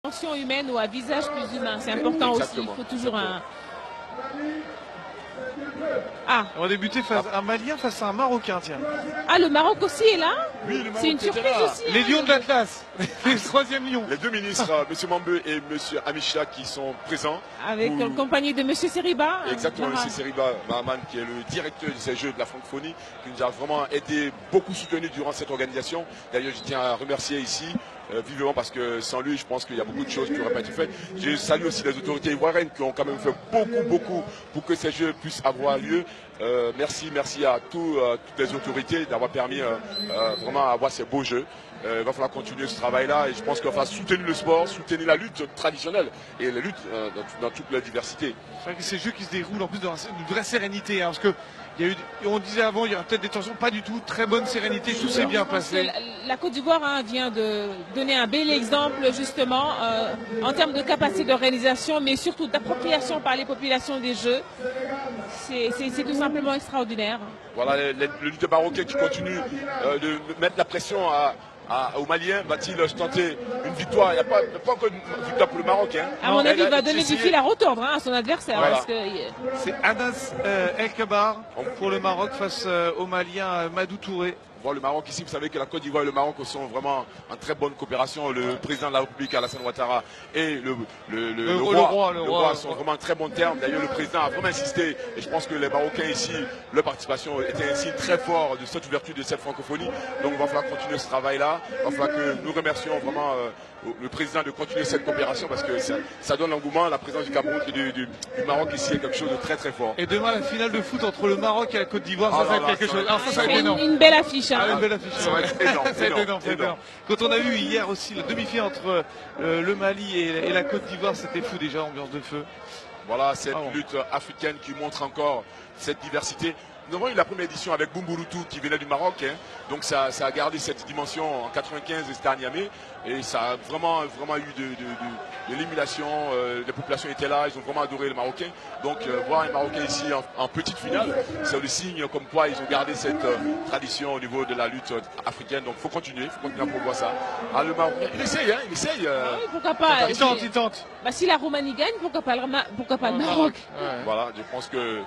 dimension humaine ou à visage plus humain. C'est important aussi. Il faut toujours un... Ah. On va débuter face un Malien face à un Marocain, tiens. Ah, le Maroc aussi est là. Oui, le Maroc. C'est une surprise aussi. Les lions de l'Atlas, les troisième lions. Les deux ministres, M. Mambeu et M. Amicha, qui sont présents. Avec en compagnie de M. Seriba. Exactement, M. Seriba Mahaman, qui est le directeur de ces Jeux de la francophonie, qui nous a vraiment aidé, beaucoup soutenu durant cette organisation. D'ailleurs, je tiens à remercier ici vivement, parce que sans lui, je pense qu'il y a beaucoup de choses qui n'auraient pas été faites. Je salue aussi les autorités ivoiriennes qui ont quand même fait beaucoup pour que ces Jeux puissent avoir lieu. Merci à toutes les autorités d'avoir permis vraiment avoir ces beaux Jeux. Il va falloir continuer ce travail-là, et je pense qu'il va falloir soutenir le sport, soutenir la lutte traditionnelle et la lutte dans toute la diversité. C'est vrai que ces Jeux qui se déroulent en plus dans une vraie sérénité, hein, parce que il y a eu, on disait avant, il y aura peut-être des tensions, pas du tout, très bonne sérénité, tout s'est bien passé. La Côte d'Ivoire vient de donner un bel exemple justement en termes de capacité d'organisation, mais surtout d'appropriation par les populations des Jeux. C'est tout simplement extraordinaire. Voilà, le lutteur marocain qui continue de mettre la pression aux Maliens. Va-t-il tenter une victoire? Il n'y a pas encore une victoire pour le Maroc. Hein. À mon avis, il va donner du fil à retordre à son adversaire. Voilà. C'est Anas El Kabar pour le Maroc face au Malien Madou Touré. Le Maroc ici, vous savez que la Côte d'Ivoire et le Maroc sont vraiment en très bonne coopération. Le président de la République, Alassane Ouattara, et le roi sont vraiment en très bons termes. D'ailleurs, le président a vraiment insisté, et je pense que les Marocains ici, leur participation était un signe très fort de cette ouverture de cette francophonie. Donc il va falloir continuer ce travail-là. Il va falloir que nous remercions vraiment le président de continuer cette coopération, parce que ça donne l'engouement. La présence du Cameroun et du Maroc ici est quelque chose de très fort. Et demain, la finale de foot entre le Maroc et la Côte d'Ivoire, ça va être quelque chose. Alors, ça va être énorme. Une belle affiche. Ah, une belle affiche. Ça va être énorme. énorme. Quand on a vu hier aussi la demi-finale entre le Mali et la Côte d'Ivoire, c'était fou déjà, ambiance de feu. Voilà, cette lutte africaine qui montre encore cette diversité. Nous avons eu la première édition avec Bumburutu qui venait du Maroc, hein. Donc ça a gardé cette dimension en 95, c'était à Niamey, et ça a vraiment eu de l'émulation. Les populations étaient là, ils ont vraiment adoré les Marocains. Donc voir les Marocains ici en petite finale, c'est le signe comme quoi ils ont gardé cette tradition au niveau de la lutte africaine. Donc il faut continuer à promouvoir ça. Ah, le Marocain, il essaye. Oui, pourquoi pas. Il tente. Bah, si la Roumanie gagne, pourquoi pas le Maroc. Voilà, je pense que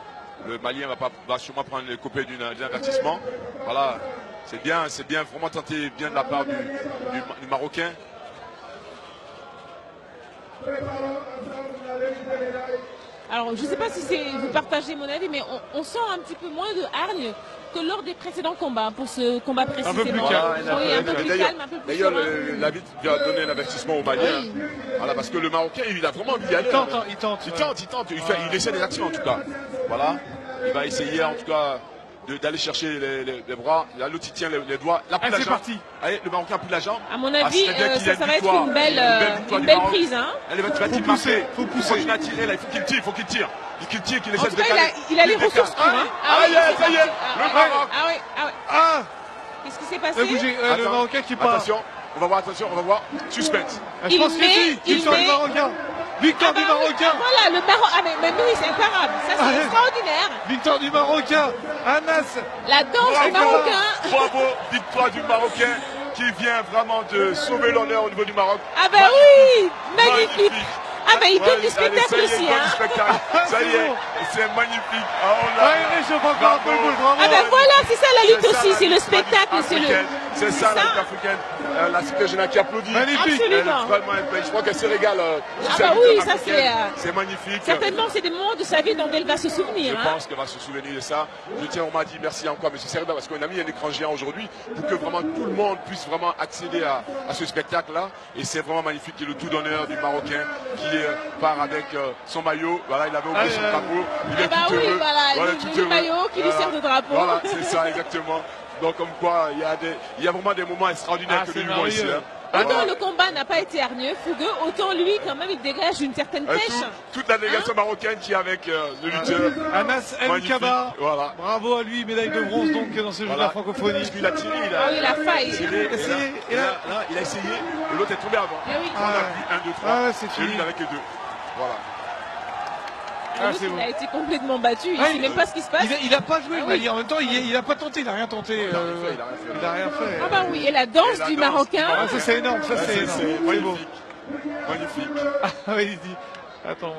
le Malien va sûrement prendre les coupés d'un avertissement. Voilà, c'est bien vraiment tenté bien de la part du Marocain. Alors, je ne sais pas si vous partagez mon avis, mais on sent un petit peu moins de hargne que lors des précédents combats, pour ce combat précisément. Un peu plus calme. Oui, un peu plus calme, un peu plus D'ailleurs, serein. l'arbitre vient donner un avertissement au Malien. Oui. Voilà, parce que le Marocain, il a vraiment envie d'y aller. Il tente. Il essaie des actions en tout cas. Voilà, il va essayer en tout cas d'aller chercher les bras. L'autre il tient les doigts. C'est parti. Allez, le Marocain plie la jambe. À mon avis, ça va être une belle prise. Hein. Allez, faut pousser. Faut continuer à tirer là. Il faut qu'il tire. Qu'il essaie de décaler. Il a les ressources pour. Ça y est, le Maroc. Qu'est-ce qui s'est passé? Le Marocain qui part. Attention, on va voir. Suspense. Je pense que si. Victoire du Marocain. Victoire du Marocain. Voilà, le Maroc. Mais oui, c'est imparable. Ça, c'est extraordinaire. Victoire du Marocain. Anas. La danse du Marocain. Bravo, victoire du Marocain qui vient vraiment de sauver l'honneur au niveau du Maroc. Ah ben oui, magnifique. Ah ben il donne du spectacle aussi. Ça y est, c'est magnifique. Ah ben voilà, c'est ça la lutte aussi, c'est le spectacle. C'est ça la lutte africaine. La cité générale qui applaudit. Magnifique. Je crois qu'elle se régale. Ah bah oui, ça c'est magnifique. Certainement, c'est des moments de sa vie dont elle va se souvenir. Je pense qu'elle va se souvenir de ça. Je tiens, on m'a dit merci encore, M. Seriba, parce qu'on a mis un écran géant aujourd'hui pour que vraiment tout le monde puisse vraiment accéder à ce spectacle-là. Et c'est vraiment magnifique. Et le tout d'honneur du Marocain qui part avec son maillot. Voilà, il avait oublié son drapeau. Il est tout heureux. Voilà, le maillot qui lui sert de drapeau. Voilà, c'est ça, exactement. Donc comme quoi, il y a vraiment des moments extraordinaires que nous vivons ici. Autant le combat n'a pas été hargneux, fougueux, autant lui, quand même, il dégage une certaine pêche. Toute la délégation marocaine qui est avec le lutteur. Anas El Kabar. Voilà. Bravo à lui, médaille de bronze donc dans ce jeu de la francophonie. Il a tiré, il a failli. Il a essayé, et l'autre est tombé avant. Oui. On a vu 1, 2, 3. C'est fini. Et lui avec les deux. Voilà. Il a été complètement battu, il ne sait même pas ce qui se passe. Il n'a pas joué le Mali, en même temps il n'a pas tenté, il n'a rien tenté. Il n'a rien fait. Ah bah oui, et la danse du Marocain. Ça c'est énorme, ça c'est énorme. Magnifique. Magnifique. Ah oui, il dit. Attends.